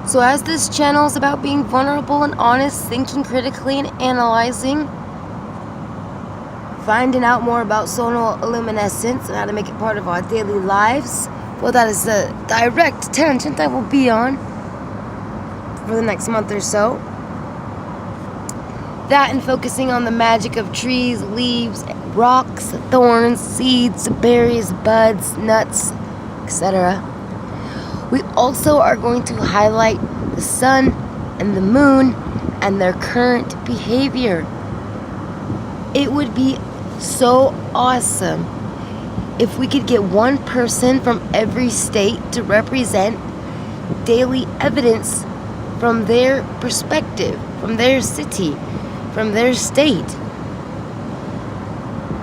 So as this channel is about being vulnerable and honest, thinking critically and analyzing, finding out more about solar luminescence and how to make it part of our daily lives, well, that is the direct tangent I will be on for the next month or so. That and focusing on the magic of trees, leaves, rocks, thorns, seeds, berries, buds, nuts, etc. We also are going to highlight the sun and the moon and their current behavior. It would be so awesome if we could get one person from every state to represent daily evidence from their perspective, from their city, from their state.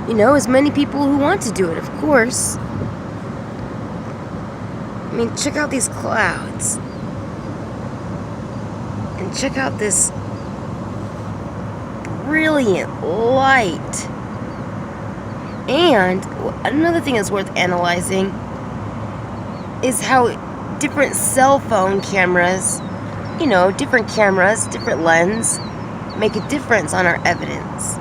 You know, as many people who want to do it, of course. I mean, check out these clouds. And check out this brilliant light. And another thing that's worth analyzing is how different cell phone cameras, you know, different cameras, different lens, make a difference on our evidence.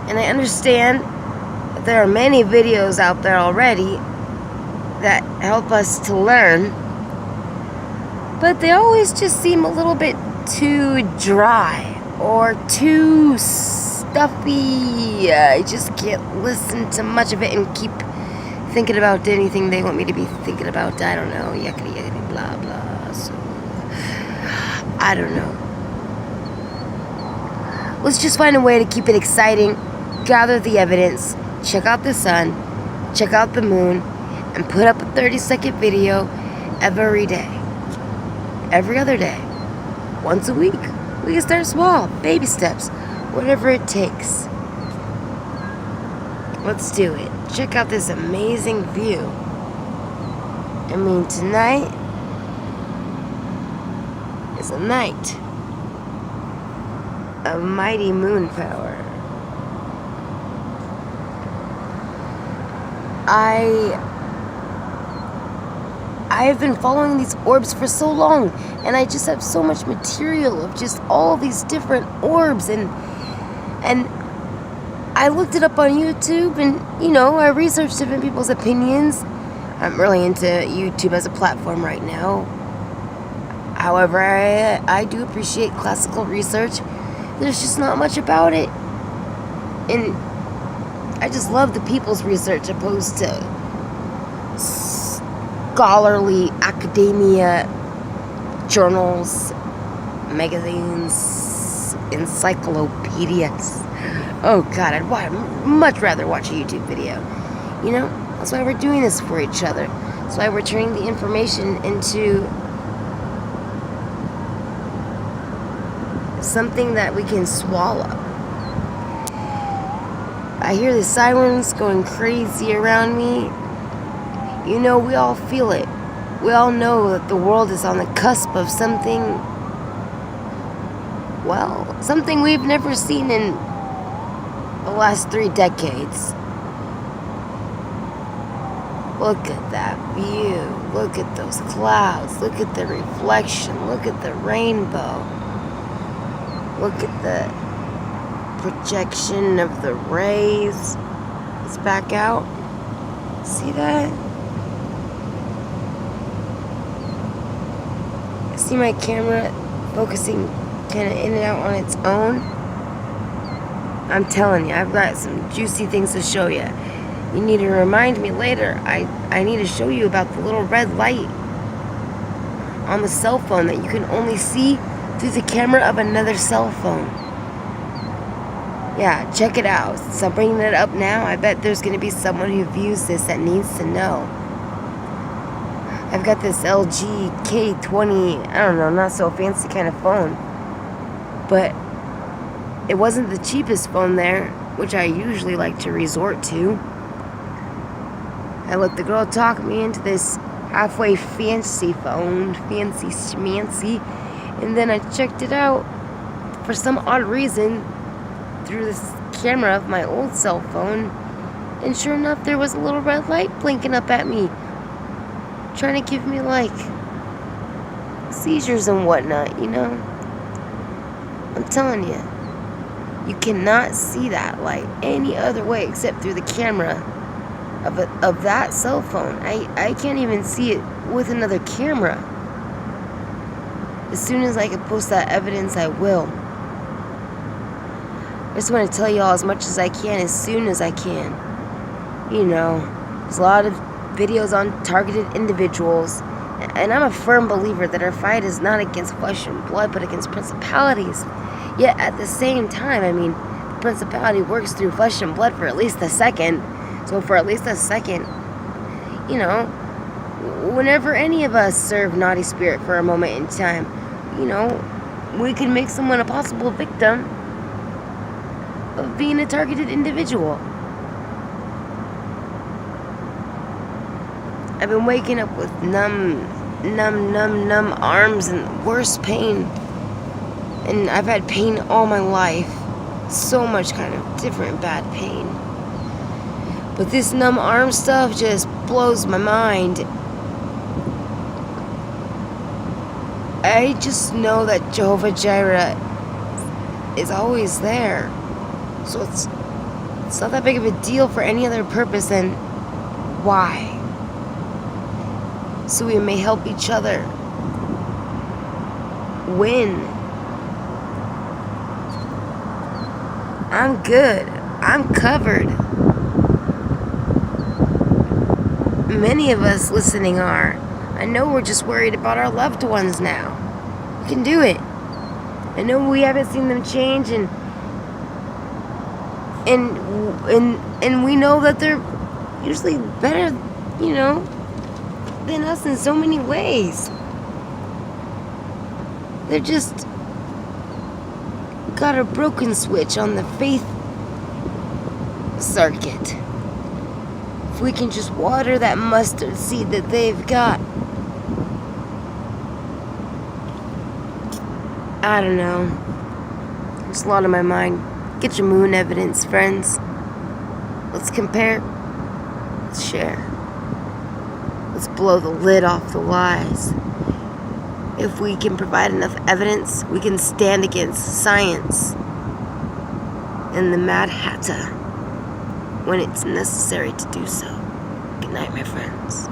And I understand that there are many videos out there already that help us to learn, but they always just seem a little bit too dry or too stuffy. I just can't listen to much of it and keep thinking about anything they want me to be thinking about. I don't know, yakety yakety blah blah. So I don't know. Let's just find a way to keep it exciting, gather the evidence, check out the sun, check out the moon, and put up a 30-second video every day. Every other day. Once a week. We can start small, baby steps, whatever it takes. Let's do it. Check out this amazing view. I mean, tonight is a night of mighty moon power. I've been following these orbs for so long, and I just have so much material of just all these different orbs, and I looked it up on YouTube, and you know, I researched different people's opinions. I'm really into YouTube as a platform right now. However, I do appreciate classical research. There's just not much about it, and I just love the people's research opposed to scholarly academia, journals, magazines, encyclopedias. Oh God, I'd much rather watch a YouTube video. You know, that's why we're doing this for each other. That's why we're turning the information into something that we can swallow. I hear the sirens going crazy around me. You know, we all feel it. We all know that the world is on the cusp of something, well, something we've never seen in the last 3 decades. Look at that view. Look at those clouds. Look at the reflection. Look at the rainbow. Look at the projection of the rays. It's back out. See that? See my camera focusing kind of in and out on its own? I'm telling you, I've got some juicy things to show you. You need to remind me later. I need to show you about the little red light on the cell phone that you can only see through the camera of another cell phone. Yeah, check it out. So I'm bringing it up now. I bet there's going to be someone who views this that needs to know. I've got this LG K20, I don't know, not so fancy kind of phone. But it wasn't the cheapest phone there, which I usually like to resort to. I let the girl talk me into this halfway fancy phone, fancy schmancy, and then I checked it out for some odd reason through this camera of my old cell phone, and sure enough, there was a little red light blinking up at me, trying to give me like seizures and whatnot, you know? I'm telling you, you cannot see that light any other way except through the camera of that cell phone. I can't even see it with another camera. As soon as I can post that evidence, I will. I just want to tell you all as much as I can, as soon as I can. You know, there's a lot of videos on targeted individuals, and I'm a firm believer that our fight is not against flesh and blood, but against principalities. Yet at the same time, I mean, the principality works through flesh and blood for at least a second. So for at least a second, you know, whenever any of us serve naughty spirit for a moment in time, you know, we can make someone a possible victim of being a targeted individual. I've been waking up with numb arms and worse pain. And I've had pain all my life. So much kind of different bad pain. But this numb arm stuff just blows my mind. I just know that Jehovah Jireh is always there. So it's not that big of a deal for any other purpose than why? So we may help each other win. I'm good. I'm covered. Many of us listening are. I know we're just worried about our loved ones now. We can do it. I know we haven't seen them change, and we know that they're usually better, you know, than us in so many ways. They're just got a broken switch on the faith circuit. If we can just water that mustard seed that they've got. I don't know. There's a lot on my mind. Get your moon evidence, friends. Let's compare. Let's share. Let's blow the lid off the lies. If we can provide enough evidence, we can stand against science and the Mad Hatter when it's necessary to do so. Good night, my friends.